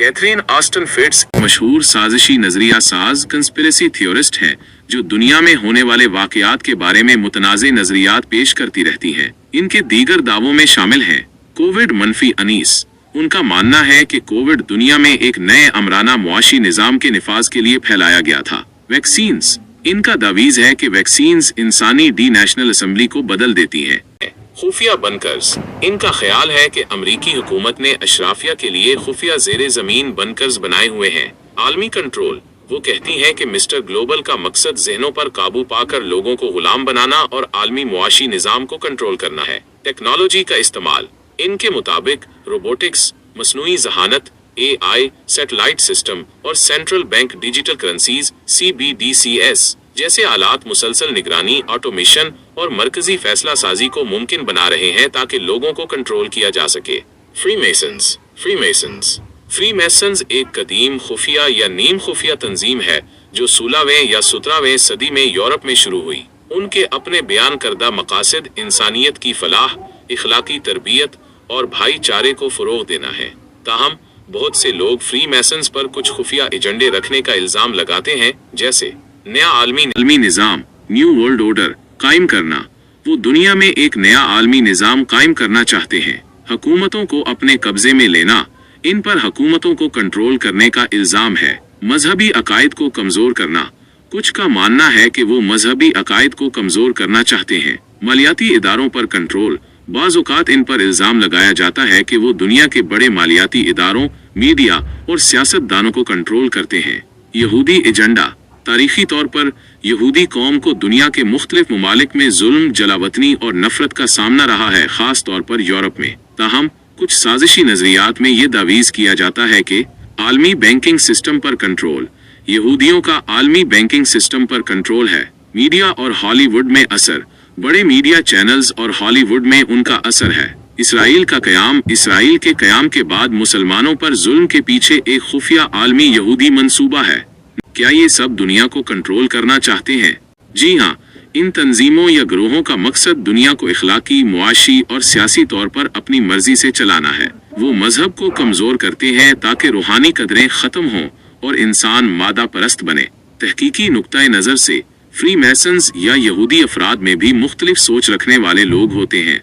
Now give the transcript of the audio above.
Catherine Austin fits मशहूर साजिशी नजरिया साज कंस्पिरेसी थियोरिस्ट हैं जो दुनिया में होने वाले वाकयात के बारे में मुतनाज़े नजरियात पेश करती रहती हैं। इनके दीगर दावों में शामिल हैं कोविड मनफी अनीस। उनका मानना है कि कोविड दुनिया में एक नए अमराना मुआशी निज़ाम के निफाज के लिए फैलाया गया था। वैक्सीन्स, इनका दावीज है कि वैक्सीन्स इंसानी डी नेशनल असम्बली को बदल देती हैं। खुफिया बनकर्स, इनका ख्याल है कि अमरीकी हुकूमत ने अशराफिया के लिए खुफिया ज़ेरे ज़मीन बनकर्स बनाए हुए हैं। आलमी कंट्रोल, वो कहती हैं कि मिस्टर ग्लोबल का मकसद ज़हनों पर काबू पाकर लोगों को गुलाम बनाना और आलमी मुआशी निज़ाम को कंट्रोल करना है। टेक्नोलॉजी का इस्तेमाल, इनके मुताबिक रोबोटिक्स, मसनूई जहानत, AI, सैटेलाइट सिस्टम और central bank digital currencies CBDCS जैसे आलात मुसलसल निगरानी, ऑटोमेशन और मरकजी फैसला साजी को मुमकिन बना रहे हैं ताकि लोगों को कंट्रोल किया जा सके। फ्रीमेसन्स एक कदीम खुफिया या नीम खुफिया तंजीम है जो 16वें या 17वें सदी में यूरोप में शुरू हुई। उनके अपने बयान करदा मकासद इंसानियत की फलाह, इखलाकी तरबियत और भाईचारे को फरोग देना है। ताहम बहुत से लोग फ्रीमेसन्स पर कुछ खुफिया एजेंडे रखने का इल्जाम लगाते हैं, जैसे नया आलमी निज़ाम, न्यू वर्ल्ड ऑर्डर कायम करना। वो दुनिया में एक नया आलमी निज़ाम कायम करना चाहते हैं। हुकूमतों को अपने कब्जे में लेना, इन पर हुकूमतों को कंट्रोल करने का इल्जाम है। मजहबी अकायद को कमजोर करना, कुछ का मानना है कि वो मजहबी अकायद को कमजोर करना चाहते हैं। मालियाती इदारों पर कंट्रोल, बाज़ औक़ात इन पर इल्जाम लगाया जाता है कि वो दुनिया के बड़े मालियाती इदारों, मीडिया और सियासतदानों को कंट्रोल करते हैं। यहूदी एजेंडा, तारीखी तौर पर यहूदी कौम को दुनिया के मुख्तलिफ ममालिक में जुल्म, जलावतनी और नफरत का सामना रहा है, खास तौर पर यूरोप में। ताहम कुछ साजिशी नजरियात में ये दावीज किया जाता है कि आलमी बैंकिंग सिस्टम पर कंट्रोल, यहूदियों का आलमी बैंकिंग सिस्टम पर कंट्रोल है। मीडिया और हॉलीवुड में असर, बड़े मीडिया चैनल्स और हॉलीवुड में उनका असर है। इसराइल के क़याम के बाद मुसलमानों पर जुल्म के पीछे एक खुफिया आलमी यहूदी मंसूबा है। क्या ये सब दुनिया को कंट्रोल करना चाहते हैं? जी हाँ, इन तंजीमों या ग्रोहों का मकसद दुनिया को इखलाकी, मुआशी और सियासी तौर पर अपनी मर्जी से चलाना है। वो मजहब को कमजोर करते हैं ताकि रूहानी कदरें खत्म हों और इंसान मादा परस्त बने। तहकीकी नुक्ता नज़र से फ्रीमेसन्स या यहूदी अफराद में भी मुख्तलिफ सोच रखने वाले लोग होते हैं।